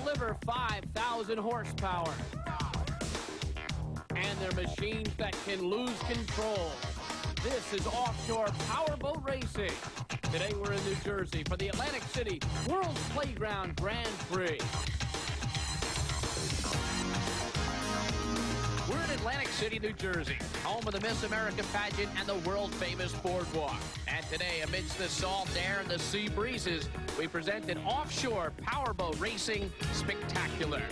deliver 5,000 horsepower. And they're machines that can lose control. This is Offshore Powerboat Racing. Today we're in New Jersey for the Atlantic City World's Playground Grand Prix. We're in Atlantic City, New Jersey, home of the Miss America pageant and the world-famous boardwalk. And today, amidst the salt air and the sea breezes, we present an Offshore Powerboat Racing Spectacular.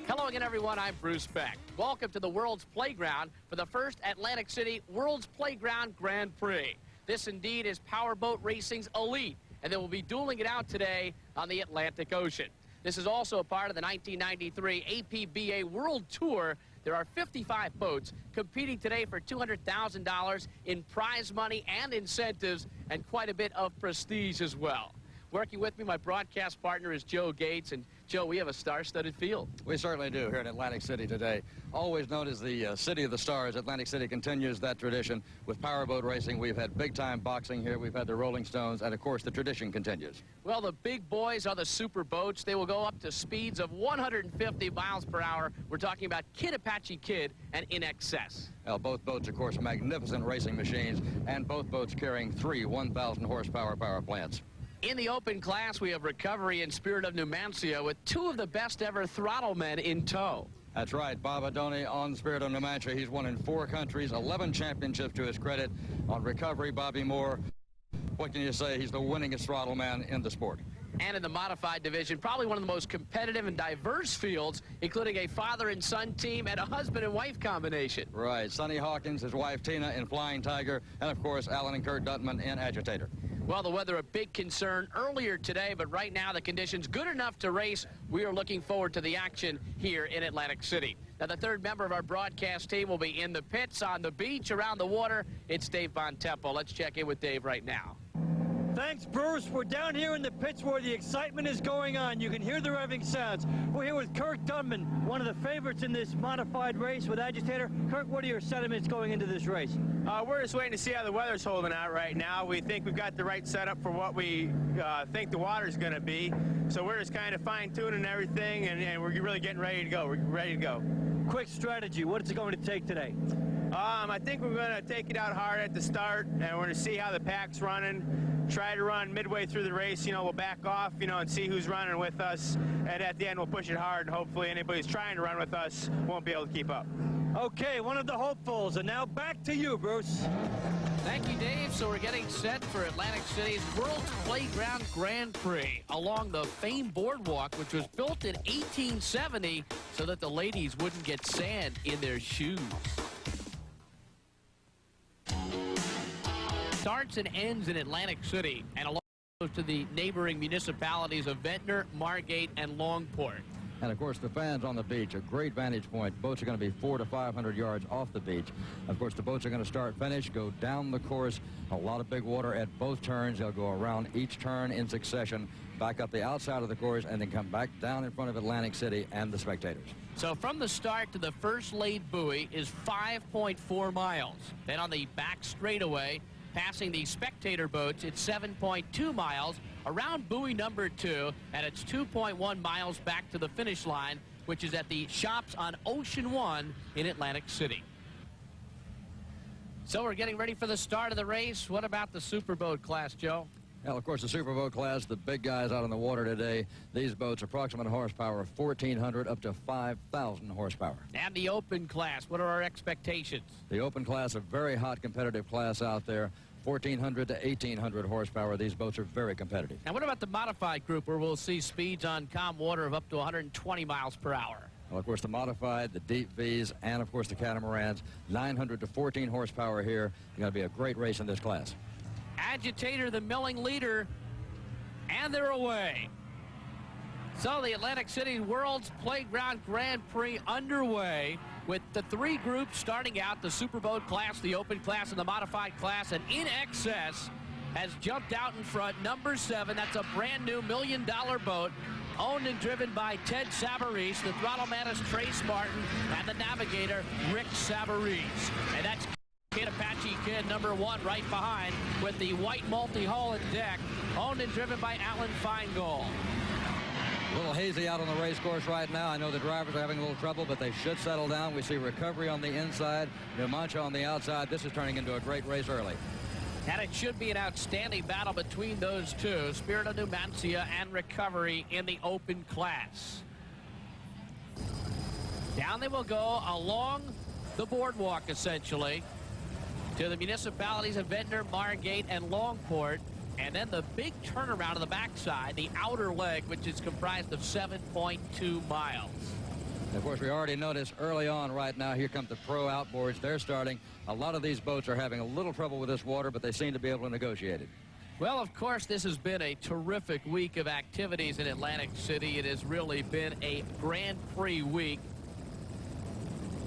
Hello again, everyone. I'm Bruce Beck. Welcome to the World's Playground for the first Atlantic City World's Playground Grand Prix. This indeed is Powerboat Racing's elite, and they will be dueling it out today on the Atlantic Ocean. This is also a part of the 1993 APBA World Tour. There are 55 boats competing today for $200,000 in prize money and incentives, and quite a bit of prestige as well. Working with me, my broadcast partner is Joe Gates. And Joe, we have a star-studded field. We certainly do here in Atlantic City today. Always known as the City of the Stars, Atlantic City continues that tradition with powerboat racing. We've had big-time boxing here. We've had the Rolling Stones, and of course the tradition continues. Well, the big boys are the super boats. They will go up to speeds of 150 miles per hour. We're talking about Kid Apache Kid and In Excess. Well, both boats, of course, magnificent racing machines, and both boats carrying three 1,000 horsepower power plants. In the open class, we have Recovery and Spirit of Numancia with two of the best ever throttle men in tow. That's right. Bob Adoni on Spirit of Numancia. He's won in 4 countries, 11 championships to his credit. On Recovery, Bobby Moore, what can you say? He's the winningest throttle man in the sport. And in the modified division, probably one of the most competitive and diverse fields, including a father and son team and a husband and wife combination. Right. Sonny Hawkins, his wife Tina in Flying Tiger, and of course Alan and Kurt Duttman in Agitator. Well, the weather a big concern earlier today, but right now the conditions good enough to race. We are looking forward to the action here in Atlantic City. Now, the third member of our broadcast team will be in the pits, on the beach, around the water. It's Dave Von Temple. Let's check in with Dave right now. Thanks, Bruce. We're down here in the pits where the excitement is going on. You can hear the revving sounds. We're here with Kurt Duttman, one of the favorites in this modified race with Agitator. Kurt, what are your sentiments going into this race? We're just waiting to see how the weather's holding out right now. We think we've got the right setup for what we think the water's going to be. So we're just kind of fine-tuning everything, and we're really getting ready to go. We're ready to go. Quick strategy. What is it going to take today? I think we're going to take it out hard at the start, and we're going to see how the pack's running. Try to run midway through the race, we'll back off, and see who's running with us. And at the end, we'll push it hard, and hopefully anybody who's trying to run with us won't be able to keep up. Okay, one of the hopefuls. And now back to you, Bruce. Thank you, Dave. So we're getting set for Atlantic City's World's Playground Grand Prix along the famed boardwalk, which was built in 1870 so that the ladies wouldn't get sand in their shoes. Starts and ends in Atlantic City and along to the neighboring municipalities of Ventnor, Margate, and Longport. And, of course, the fans on the beach, a great vantage point. Boats are going to be 400 to 500 yards off the beach. Of course, the boats are going to start, finish, go down the course. A lot of big water at both turns. They'll go around each turn in succession, back up the outside of the course, and then come back down in front of Atlantic City and the spectators. So from the start to the first laid buoy is 5.4 miles. Then on the back straightaway, passing the spectator boats, it's 7.2 miles around buoy number 2, and it's 2.1 miles back to the finish line, which is at the shops on Ocean 1 in Atlantic City. So we're getting ready for the start of the race. What about the superboat class, Joe? Well, of course, the superboat class, the big guys out on the water today. These boats, approximate horsepower of 1,400 up to 5,000 horsepower. And the open class, what are our expectations? The open class, a very hot competitive class out there. 1,400 to 1,800 horsepower. These boats are very competitive. And what about the modified group, where we'll see speeds on calm water of up to 120 miles per hour? Well, of course, the modified, the deep V's, and, of course, the catamarans. 900 to 14 horsepower here. It's going to be a great race in this class. Agitator, the milling leader, and they're away. So the Atlantic City World's Playground Grand Prix underway with the 3 groups starting out, the superboat class, the open class, and the modified class. And In Excess has jumped out in front, number 7. That's a brand new $1 million boat, owned and driven by Ted Savarese. The throttle man is Trace Martin, and the navigator, Rick Savarese. And that's Kid Apache Kid, number 1, right behind, with the white multi-hull and deck, owned and driven by Alan Feingold. A little hazy out on the race course right now. I know the drivers are having a little trouble, but they should settle down. We see Recovery on the inside, Numancia on the outside. This is turning into a great race early. And it should be an outstanding battle between those two, Spirit of Numancia and Recovery in the open class. Down they will go along the boardwalk, essentially, to the municipalities of Ventnor, Margate, and Longport. And then the big turnaround on the backside, the outer leg, which is comprised of 7.2 miles. Of course, we already noticed early on right now, here come the pro outboards. They're starting. A lot of these boats are having a little trouble with this water, but they seem to be able to negotiate it. Well, of course, this has been a terrific week of activities in Atlantic City. It has really been a Grand Prix week.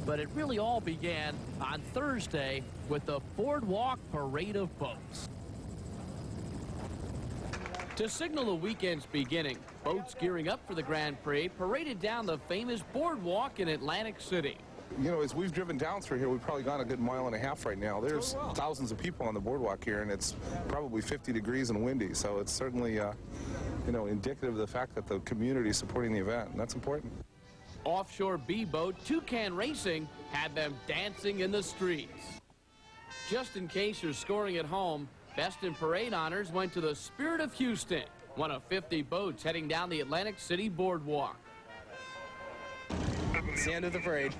But it really all began on Thursday with the Boardwalk Parade of Boats. To signal the weekend's beginning, boats gearing up for the Grand Prix paraded down the famous boardwalk in Atlantic City. You know, as we've driven down through here, we've probably gone a good mile and a half right now. There's thousands of people on the boardwalk here, and it's probably 50 degrees and windy, so it's certainly, you know, indicative of the fact that the community is supporting the event, and that's important. Offshore B-boat Toucan Racing had them dancing in the streets. Just in case you're scoring at home, Best in Parade honors went to the Spirit of Houston, one of 50 boats heading down the Atlantic City boardwalk. It's the end of the parade.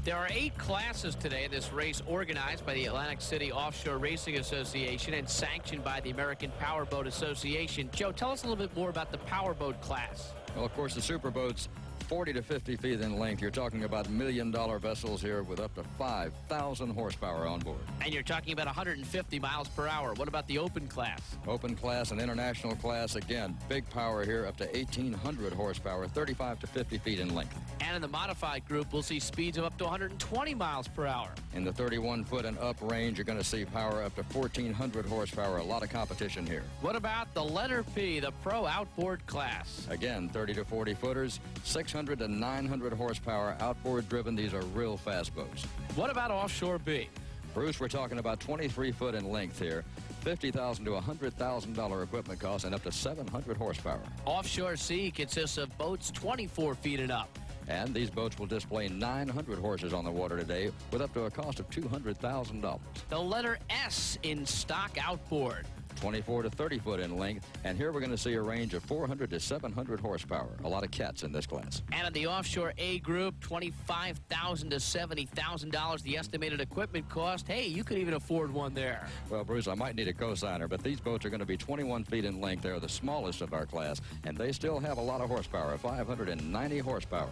There are 8 classes today. This race organized by the Atlantic City Offshore Racing Association and sanctioned by the American Powerboat Association. Joe, tell us a little bit more about the Powerboat class. Well, of course, the superboats, 40 to 50 feet in length. You're talking about million-dollar vessels here with up to 5,000 horsepower on board. And you're talking about 150 miles per hour. What about the open class? Open class and international class, again, big power here, up to 1,800 horsepower, 35 to 50 feet in length. And in the modified group, we'll see speeds of up to 120 miles per hour. In the 31-foot and up range, you're going to see power up to 1,400 horsepower. A lot of competition here. What about the letter P, the pro outboard class? Again, 30 to 40 footers, 600 to 900 horsepower, outboard driven. These are real fast boats. What about Offshore B? Bruce, we're talking about 23 foot in length here, $50,000 to $100,000 equipment cost, and up to 700 horsepower. Offshore C consists of boats 24 feet and up. And these boats will display 900 horses on the water today with up to a cost of $200,000. The letter S in stock outboard. 24 to 30 foot in length, and here we're going to see a range of 400 to 700 horsepower. A lot of cats in this class. And in the Offshore A group, $25,000 to $70,000 the estimated equipment cost. Hey, you could even afford one there. Well, Bruce, I might need a cosigner, but these boats are going to be 21 feet in length. They're the smallest of our class, and they still have a lot of horsepower, 590 horsepower.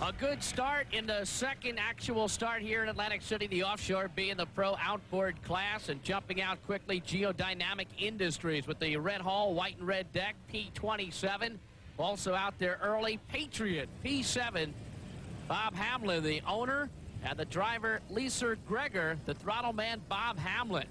A good start in the second actual start here in Atlantic City, the Offshore B in the pro outboard class. And jumping out quickly, Geodynamic Industries with the red hull, white and red deck, P27. Also out there early, Patriot, P7. Bob Hamlin, the owner, and the driver, Lisa Gregor, the throttle man, Bob Hamlin.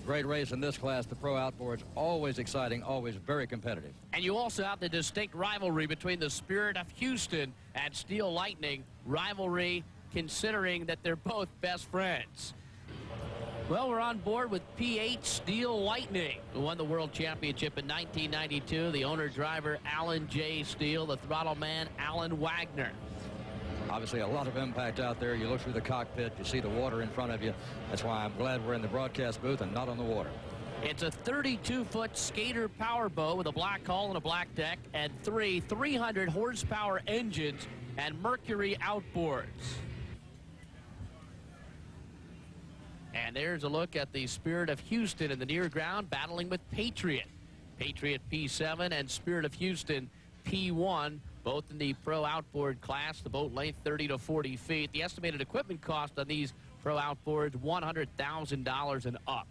Great race in this class. The pro outboards, always exciting, always very competitive. And you also have the distinct rivalry between the Spirit of Houston and Steel Lightning. Rivalry considering that they're both best friends. Well, we're on board with P8 Steel Lightning, who won the World Championship in 1992. The owner-driver, Alan J. Steele, the throttle man, Alan Wagner. Obviously, a lot of impact out there. You look through the cockpit, you see the water in front of you. That's why I'm glad we're in the broadcast booth and not on the water. It's a 32-foot skater powerboat with a black hull and a black deck and 300 horsepower engines and Mercury outboards. And there's a look at the Spirit of Houston in the near ground battling with Patriot. Patriot P7 and Spirit of Houston P1. Both in the pro outboard class, the boat length 30 to 40 feet. The estimated equipment cost on these pro outboards, $100,000 and up.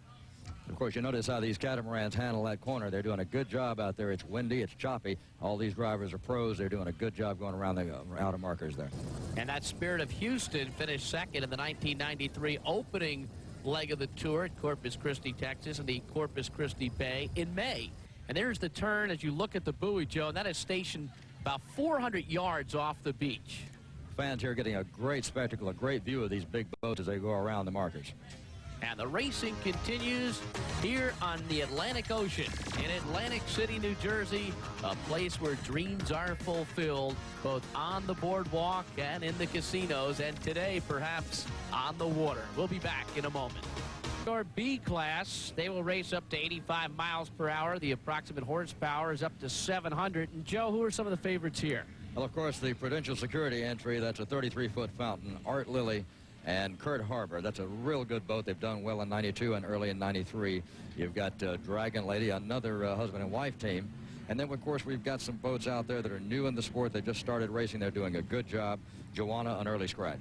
Of course, you notice how these catamarans handle that corner. They're doing a good job out there. It's windy, it's choppy. All these drivers are pros. They're doing a good job going around the outer markers there. And that Spirit of Houston finished second in the 1993 opening leg of the tour at Corpus Christi, Texas, in the Corpus Christi Bay in May. And there's the turn as you look at the buoy, Joe, and that is stationed about 400 yards off the beach. Fans here getting a great spectacle, a great view of these big boats as they go around the markers. And the racing continues here on the Atlantic Ocean in Atlantic City, New Jersey, a place where dreams are fulfilled both on the boardwalk and in the casinos, and today perhaps on the water. We'll be back in a moment. Our B class, they will race up to 85 miles per hour. The approximate horsepower is up to 700. And Joe, who are some of the favorites here? Well, of course, the Prudential Security entry, that's a 33-foot fountain. Art Lilly and Kurt Harbor. That's a real good boat. They've done well in 92 and early in 93. You've got Dragon Lady, another husband and wife team. And then, of course, we've got some boats out there that are new in the sport. They just started racing. They're doing a good job. Joanna, an early scratch.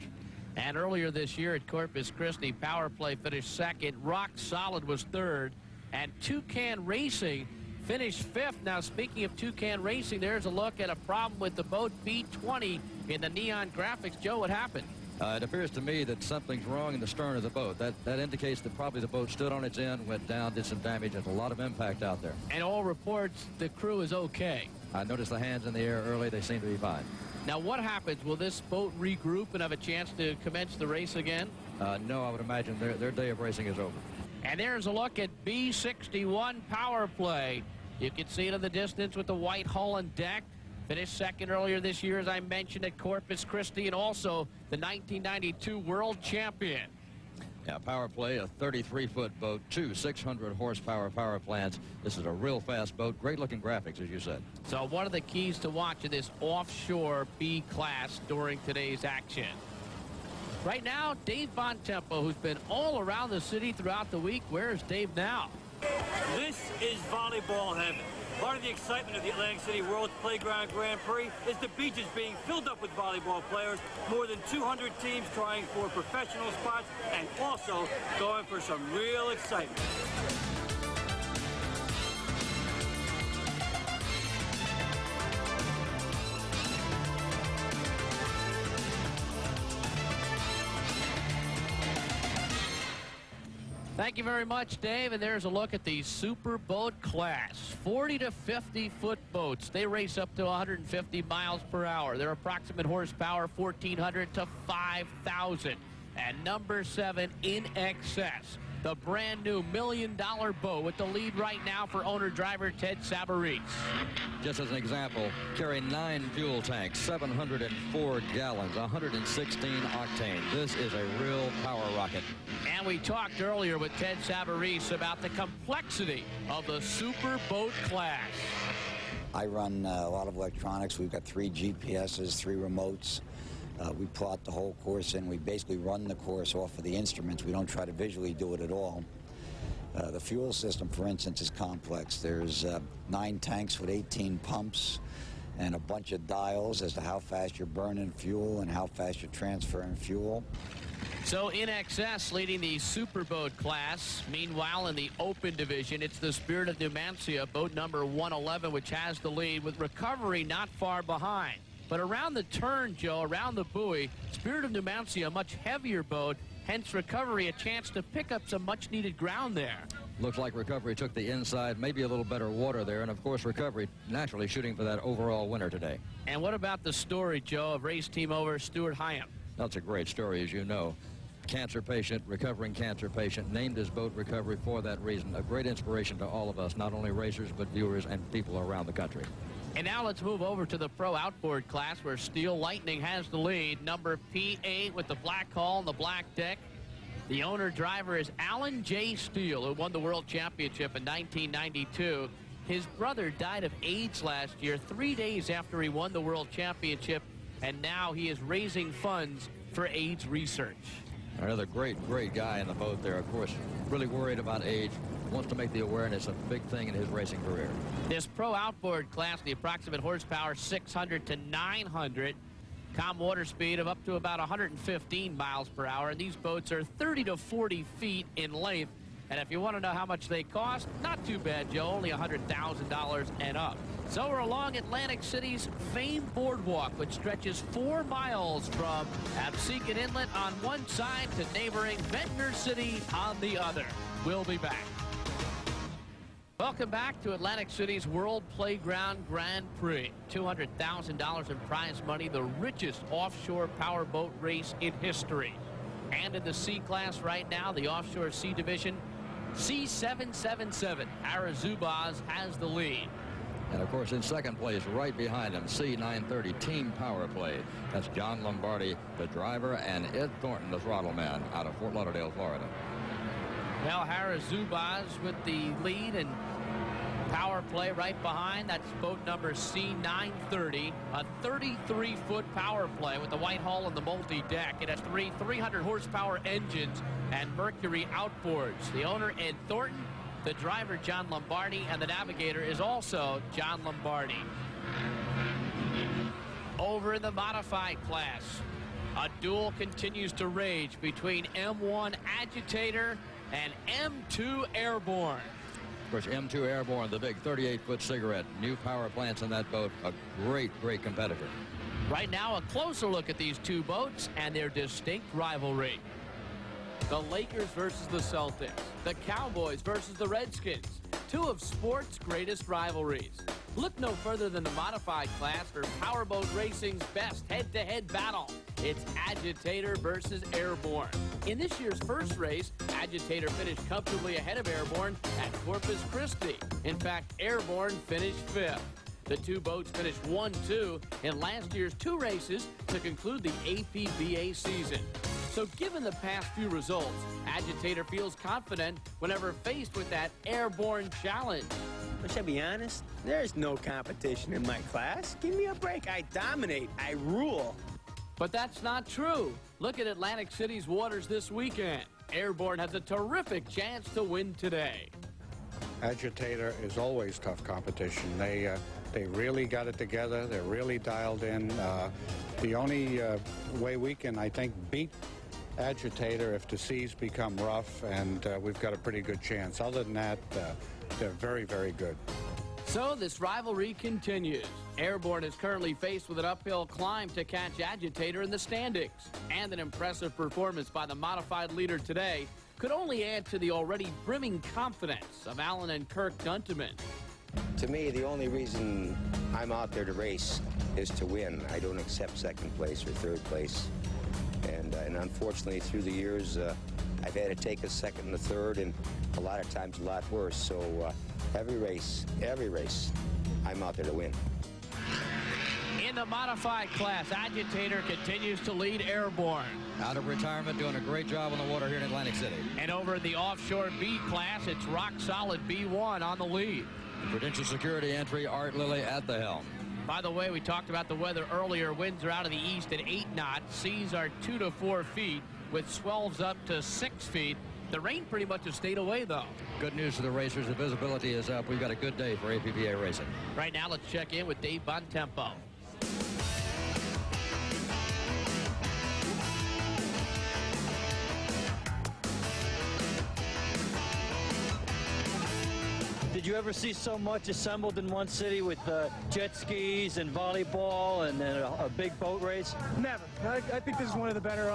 And earlier this year at Corpus Christi, Power Play finished second. Rock Solid was third. And Toucan Racing finished fifth. Now, speaking of Toucan Racing, there's a look at a problem with the boat B20 in the neon graphics. Joe, what happened? It appears to me that something's wrong in the stern of the boat. That indicates that probably the boat stood on its end, went down, did some damage. There's a lot of impact out there. And all reports, the crew is okay. I noticed the hands in the air early. They seem to be fine. Now, what happens? Will this boat regroup and have a chance to commence the race again? No, I would imagine their day of racing is over. And there's a look at B61 Power Play. You can see it in the distance with the white hull and deck. Finished second earlier this year, as I mentioned, at Corpus Christi, and also the 1992 world champion. Yeah, Power Play, a 33-foot boat, two 600-horsepower power plants. This is a real fast boat. Great-looking graphics, as you said. So one of the keys to watch in this offshore B class during today's action. Right now, Dave Bontempo, who's been all around the city throughout the week. Where is Dave now? This is volleyball heaven. Part of the excitement of the Atlantic City World Playground Grand Prix is the beaches being filled up with volleyball players. More than 200 teams trying for professional spots and also going for some real excitement. Thank you very much, Dave. And there's a look at the super boat class. 40 to 50 foot boats. They race up to 150 miles per hour. Their approximate horsepower, 1,400 to 5,000. And number 7, In Excess, the brand new $1 million boat with the lead right now for owner-driver Ted Savarese. Just as an example, carry 9 fuel tanks, 704 gallons, 116 octane. This is a real power rocket. And we talked earlier with Ted Savarese about the complexity of the super boat class. I run a lot of electronics. We've got 3 GPSs, 3 remotes. We plot the whole course in. We basically run the course off of the instruments. We don't try to visually do it at all. The fuel system, for instance, is complex. There's 9 tanks with 18 pumps and a bunch of dials as to how fast you're burning fuel and how fast you're transferring fuel. So In Excess leading the superboat class. Meanwhile, in the open division, it's the Spirit of Numancia, boat number 111, which has the lead, with Recovery not far behind. But around the turn, Joe, around the buoy, Spirit of Numancia, a much heavier boat, hence Recovery a chance to pick up some much-needed ground there. Looks like Recovery took the inside, maybe a little better water there, and of course Recovery naturally shooting for that overall winner today. And what about the story, Joe, of race team owner Stuart Hyam? That's a great story, as you know. Cancer patient, recovering cancer patient, named his boat Recovery for that reason. A great inspiration to all of us, not only racers, but viewers and people around the country. And now let's move over to the pro outboard class, where Steel Lightning has the lead. Number P8 with the black hull and the black deck. The owner-driver is Alan J. Steele, who won the World Championship in 1992. His brother died of AIDS last year, 3 days after he won the World Championship, and now he is raising funds for AIDS research. Another great guy in the boat there, of course, really worried about age, wants to make the awareness a big thing in his racing career. This pro outboard class, the approximate horsepower 600 to 900. Calm water speed of up to about 115 miles per hour. And these boats are 30 to 40 feet in length. And if you want to know how much they cost, not too bad, Joe, only $100,000 and up. So we're along Atlantic City's famed boardwalk, which stretches 4 miles from Absecon Inlet on one side to neighboring Ventnor City on the other. We'll be back. Welcome back to Atlantic City's World Playground Grand Prix. $200,000 in prize money, the richest offshore powerboat race in history. And in the C class right now, the offshore C division, C777. Hara Zubaz has the lead. And, of course, in second place, right behind him, C930 Team Power Play. That's John Lombardi, the driver, and Ed Thornton, the throttle man, out of Fort Lauderdale, Florida. Now Hara Zubaz with the lead, and Power Play right behind. That's boat number C930, a 33-foot Power Play with the white hull and the multi-deck. It has three 300-horsepower engines and Mercury outboards. The owner, Ed Thornton, the driver, John Lombardi, and the navigator is also John Lombardi. Over in the modified class, a duel continues to rage between M1 Agitator and M2 Airborne. Of course, M2 Airborne, the big 38-foot cigarette. New power plants on that boat. A great, great competitor. Right now, a closer look at these two boats and their distinct rivalry. The Lakers versus the Celtics. The Cowboys versus the Redskins. Two of sport's greatest rivalries. Look no further than the modified class for Powerboat Racing's best head-to-head battle. It's Agitator versus Airborne. In this year's first race, Agitator finished comfortably ahead of Airborne at Corpus Christi. In fact, Airborne finished fifth. The two boats finished 1-2 in last year's two races to conclude the APBA season. So given the past few results, Agitator feels confident whenever faced with that Airborne challenge. Should I be honest? There's no competition in my class. Give me a break. I dominate. I rule. But that's not true. Look at Atlantic City's waters this weekend. Airborne has a terrific chance to win today. Agitator is always tough competition. They really got it together. They're really dialed in. The only way we can, I think, beat Agitator if the seas become rough, and we've got a pretty good chance. Other than that, they're very, very good. So this rivalry continues. Airborne is currently faced with an uphill climb to catch Agitator in the standings. And an impressive performance by the modified leader today could only add to the already brimming confidence of Alan and Kirk Dunteman. To me, the only reason I'm out there to race is to win. I don't accept second place or third place. And unfortunately, through the years, I've had to take a second and a third, and a lot of times a lot worse. So every race, I'm out there to win. In the modified class, Agitator continues to lead Airborne. Out of retirement, doing a great job on the water here in Atlantic City. And over in the offshore B class, it's rock-solid B1 on the lead. Prudential Security entry, Art Lilly at the helm. By the way, we talked about the weather earlier. Winds are out of the east at 8 knots. Seas are 2 to 4 feet, with swells up to 6 feet. The rain pretty much has stayed away, though. Good news for the racers. The visibility is up. We've got a good day for APBA racing. Right now, let's check in with Dave Bontempo. Did you ever see so much assembled in one city with jet skis and volleyball and then a big boat race? Never. I think this is one of the better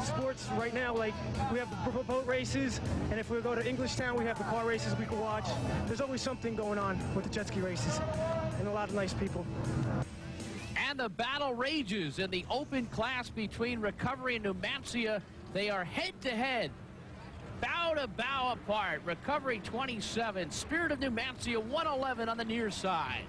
sports right now. Like, we have the boat races, and if we go to Englishtown, we have the car races we can watch. There's always something going on with the jet ski races, and a lot of nice people. And the battle rages in the open class between Recovery and Numancia. They are head-to-head. Bow to bow apart. Recovery 27. Spirit of Numancia 111 on the near side.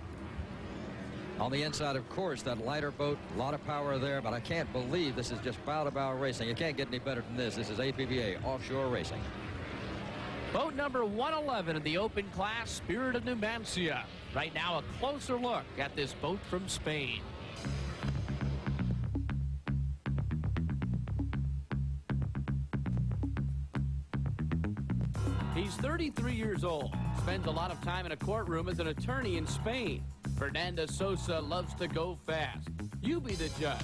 On the inside, of course, that lighter boat, a lot of power there, but I can't believe this is just bow to bow racing. You can't get any better than this. This is APBA offshore racing. Boat number 111 in the open class, Spirit of Numancia. Right now, a closer look at this boat from Spain. He's 33 years old, spends a lot of time in a courtroom as an attorney in Spain. Fernando Sosa loves to go fast. You be the judge.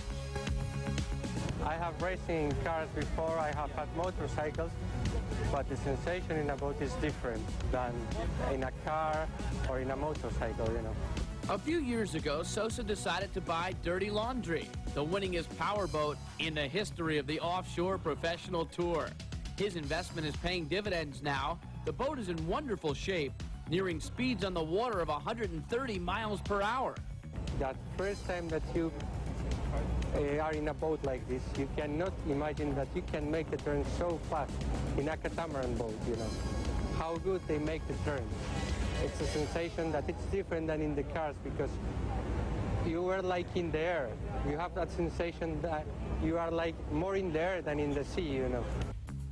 I have racing cars before, I have had motorcycles, but the sensation in a boat is different than in a car or in a motorcycle, you know. A few years ago, Sosa decided to buy Dirty Laundry, the winningest powerboat in the history of the offshore professional tour. His investment is paying dividends now. The boat is in wonderful shape, nearing speeds on the water of 130 miles per hour. That first time that you are in a boat like this, you cannot imagine that you can make a turn so fast in a catamaran boat, you know. How good they make the turn. It's a sensation that it's different than in the cars because you are like in the air. You have that sensation that you are like more in the air than in the sea, you know.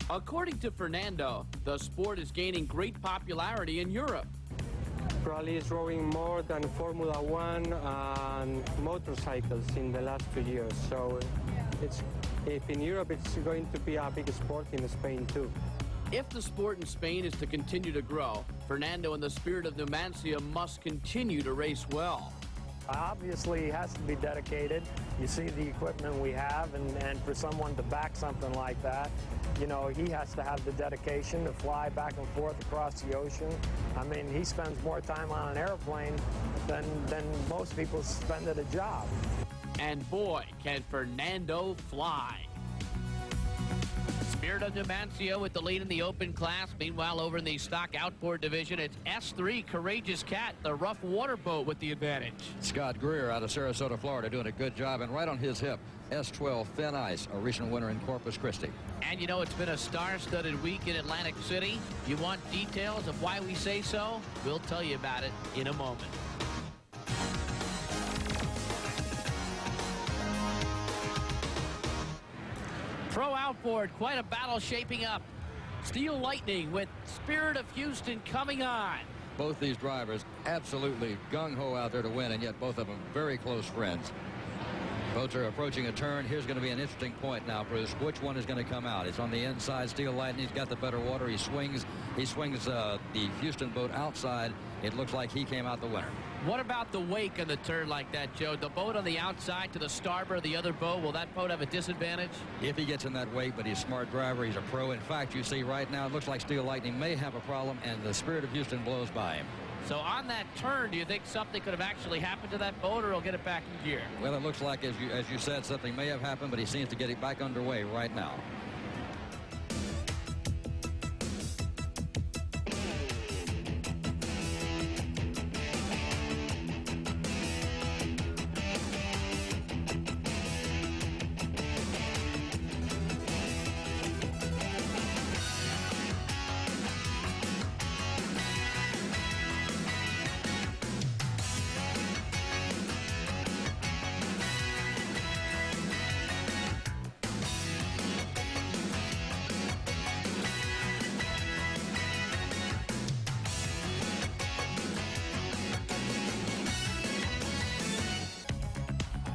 According to Fernando, the sport is gaining great popularity in Europe. Probably is growing more than Formula One and motorcycles in the last 2 years. So if in Europe it's going to be a big sport in Spain too. If the sport in Spain is to continue to grow, Fernando and the Spirit of Numancia must continue to race well. Obviously, he has to be dedicated. You see the equipment we have, and for someone to back something like that, you know, he has to have the dedication to fly back and forth across the ocean. I mean, he spends more time on an airplane than most people spend at a job. And boy, can Fernando fly. Spirit of Numancia with the lead in the open class. Meanwhile, over in the stock outboard division, it's S3 Courageous Cat, the rough water boat with the advantage. Scott Greer out of Sarasota, Florida, doing a good job. And right on his hip, S12 Thin Ice, a recent winner in Corpus Christi. And you know, it's been a star-studded week in Atlantic City. You want details of why we say so? We'll tell you about it in a moment. Pro outboard, quite a battle shaping up. Steel Lightning with Spirit of Houston coming on. Both these drivers absolutely gung-ho out there to win, and yet both of them very close friends. Boats are approaching a turn. Here's going to be an interesting point now, Bruce. Which one is going to come out? It's on the inside. Steel Lightning's got the better water. He swings the Houston boat outside. It looks like he came out the winner. What about the wake on the turn like that, Joe? The boat on the outside to the starboard of the other boat, will that boat have a disadvantage? If he gets in that wake, but he's a smart driver, he's a pro. In fact, you see right now, it looks like Steel Lightning may have a problem, and the Spirit of Houston blows by him. So on that turn, do you think something could have actually happened to that boat, or he'll get it back in gear? Well, it looks like, as you said, something may have happened, but he seems to get it back underway right now.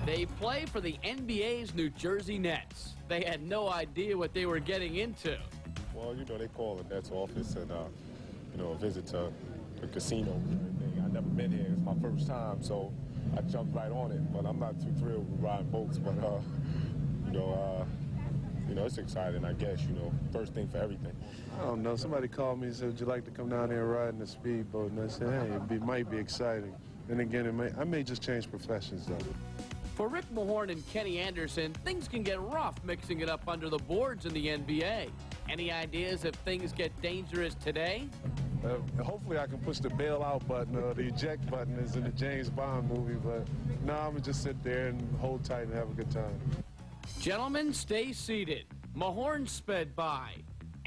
They play for the NBA's New Jersey Nets. They had no idea what they were getting into. Well, you know, they call the Nets office and, you know, a visit to the casino. I've never been here. It's my first time, so I jumped right on it. But I'm not too thrilled with riding boats. But, you know, it's exciting, I guess, you know, first thing for everything. I don't know. Somebody called me and said, would you like to come down here and ride in the speedboat? And I said, hey, it might be exciting. And again, I may just change professions, though. For Rick Mahorn and Kenny Anderson, things can get rough mixing it up under the boards in the NBA. Any ideas if things get dangerous today? Hopefully I can push the bailout button or the eject button as in the James Bond movie, but no, I'm going to just sit there and hold tight and have a good time. Gentlemen, stay seated. Mahorn sped by.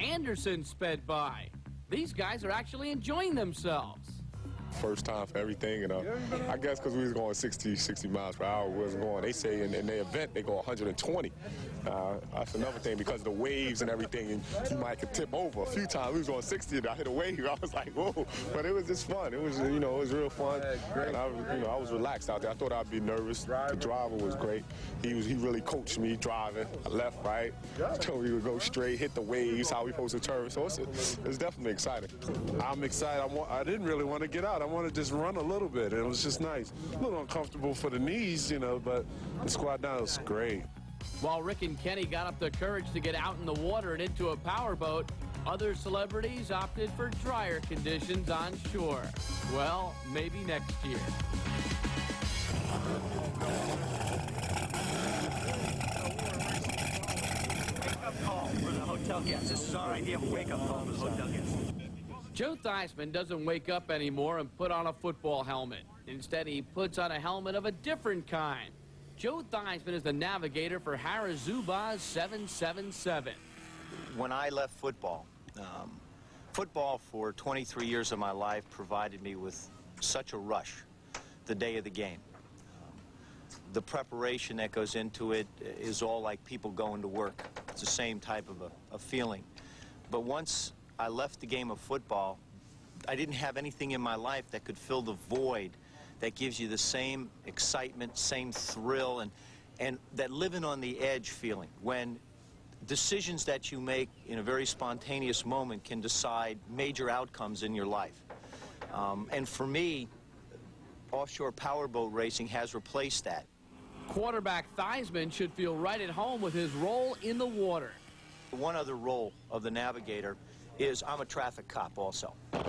Anderson sped by. These guys are actually enjoying themselves. First time for everything, and I guess because we was going 60 miles per hour, we wasn't going. They say in their event they go 120. That's another thing because of the waves and everything, and you might could tip over. A few times we was going 60 and I hit a wave. I was like, whoa! But it was just fun. It was, you know, it was real fun. And I was relaxed out there. I thought I'd be nervous. The driver was great. He really coached me driving left, right. Told me to go straight, hit the waves, how we supposed to turn. So it's definitely exciting. I'm excited. I didn't really want to get out. I want to just run a little bit. It was just nice. A little uncomfortable for the knees, you know, but the squat down was great. While Rick and Kenny got up the courage to get out in the water and into a powerboat, other celebrities opted for drier conditions on shore. Well, maybe next year. Wake-up call for the hotel guests. This is our idea of a wake-up call for the hotel guests. Joe Theismann doesn't wake up anymore and put on a football helmet. Instead, he puts on a helmet of a different kind. Joe Theismann is the navigator for Harazuba's 777. When I left football, football for 23 years of my life provided me with such a rush the day of the game. The preparation that goes into it is all like people going to work. It's the same type of a feeling. But once I left the game of football, I didn't have anything in my life that could fill the void that gives you the same excitement, same thrill, and that living on the edge feeling when decisions that you make in a very spontaneous moment can decide major outcomes in your life. And for me, offshore powerboat racing has replaced that. Quarterback Theismann should feel right at home with his role in the water. One other role of the navigator is I'm a traffic cop also. We're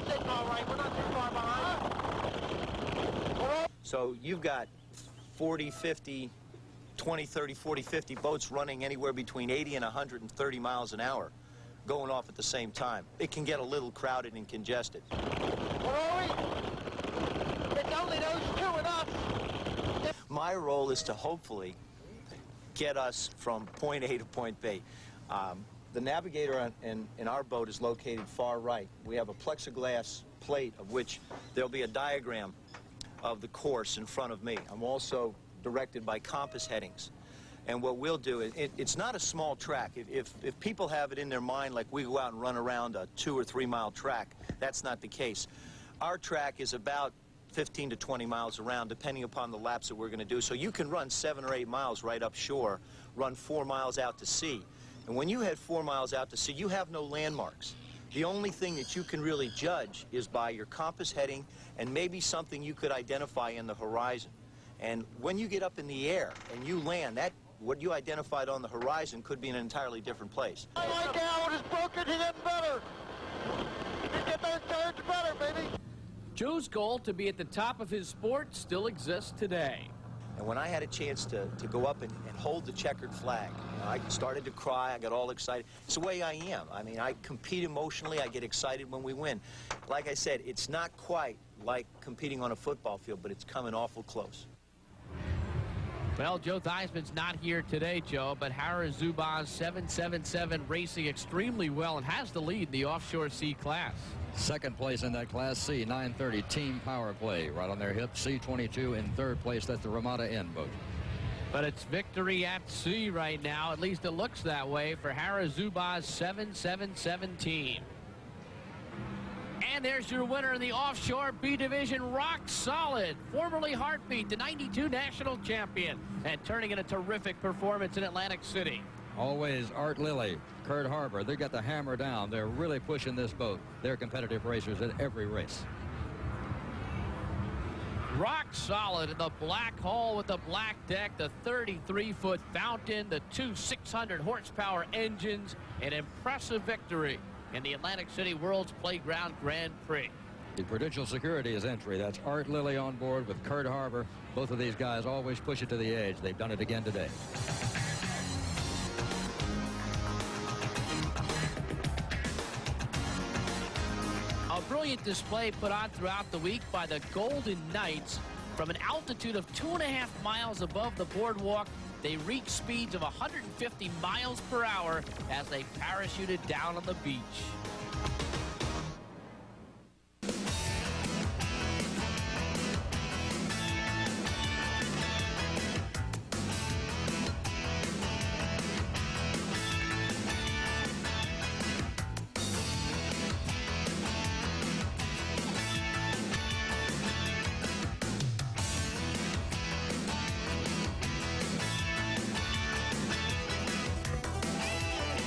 sitting all right. We're not too far behind. So you've got 40, 50, 20, 30, 40, 50 boats running anywhere between 80 and 130 miles an hour going off at the same time. It can get a little crowded and congested. Where are we? It's only those two and us. My role is to hopefully get us from point A to point B. The navigator in our boat is located far right. We have a plexiglass plate of which there'll be a diagram of the course in front of me. I'm also directed by compass headings. And what we'll do is, it's not a small track. If people have it in their mind like we go out and run around a 2 or 3 mile track, that's not the case. Our track is about 15 to 20 miles around, depending upon the laps that we're going to do. So you can run 7 or 8 miles right up shore, run 4 miles out to sea. And when you head 4 miles out to sea, you have no landmarks. The only thing that you can really judge is by your compass heading and maybe something you could identify in the horizon. And when you get up in the air and you land, what you identified on the horizon could be in an entirely different place. My gal is broken. He gets better. He get those turns better, baby. Joe's goal to be at the top of his sport still exists today. And when I had a chance to go up and hold the checkered flag, I started to cry. I got all excited. It's the way I am. I mean, I compete emotionally. I get excited when we win. Like I said, it's not quite like competing on a football field, but it's coming awful close. Well, Joe Theismann's not here today, Joe, but Harazuba's 777 racing extremely well and has the lead in the offshore C class. Second place in that class, C 930 team power play. Right on their hip, C22 in third place. That's the Ramada Inn boat. But it's victory at sea right now. At least it looks that way for Harazuba's 777 team. And there's your winner in the offshore B division, Rock Solid, formerly Heartbeat, the '92 national champion, and turning in a terrific performance in Atlantic City. Always Art Lilly, Kurt Harbor. They got the hammer down. They're really pushing this boat. They're competitive racers at every race. Rock Solid in the black hull with the black deck, the 33-foot fountain, the two 600 horsepower engines, an impressive victory in the Atlantic City World's Playground Grand Prix. The Prudential Security is entry. That's Art Lilly on board with Kurt Harbor. Both of these guys always push it to the edge. They've done it again today. A brilliant display put on throughout the week by the Golden Knights. From an altitude of 2.5 miles above the boardwalk, they reach speeds of 150 miles per hour as they parachuted down on the beach.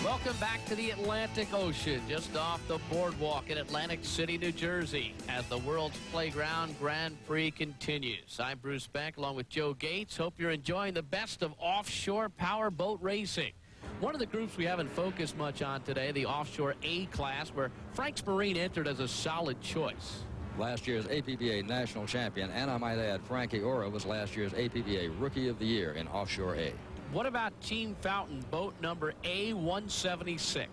Welcome back to the Atlantic Ocean, just off the boardwalk in Atlantic City, New Jersey, as the World's Playground Grand Prix continues. I'm Bruce Beck, along with Joe Gates. Hope you're enjoying the best of offshore powerboat racing. One of the groups we haven't focused much on today, the offshore A class, where Frank's Marine entered as a solid choice. Last year's APBA national champion, and I might add, Frankie Ora was last year's APBA Rookie of the Year in offshore A. What about Team Fountain, boat number A176?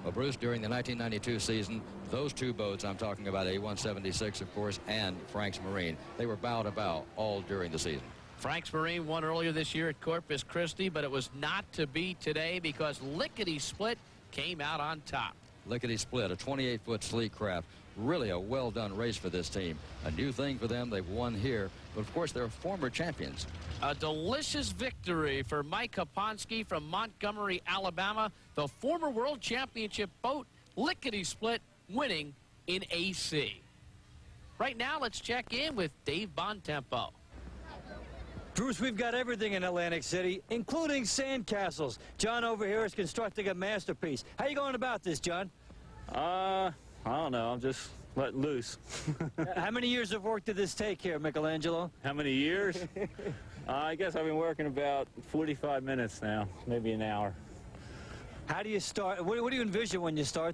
Well, Bruce, during the 1992 season, those two boats, I'm talking about A176, of course, and Frank's Marine, they were bow to bow all during the season. Frank's Marine won earlier this year at Corpus Christi, but it was not to be today because Lickety Split came out on top. Lickety Split, a 28-foot sleek craft. Really a well-done race for this team. A new thing for them. They've won here. But, of course, they're former champions. A delicious victory for Mike Koponsky from Montgomery, Alabama. The former world championship boat, Lickety Split, winning in AC. Right now, let's check in with Dave Bontempo. Bruce, we've got everything in Atlantic City, including sandcastles. John over here is constructing a masterpiece. How you going about this, John? I don't know. I'm just letting loose. How many years of work did this take here, Michelangelo? How many years? I guess I've been working about 45 minutes now, maybe an hour. How do you start? What do you envision when you start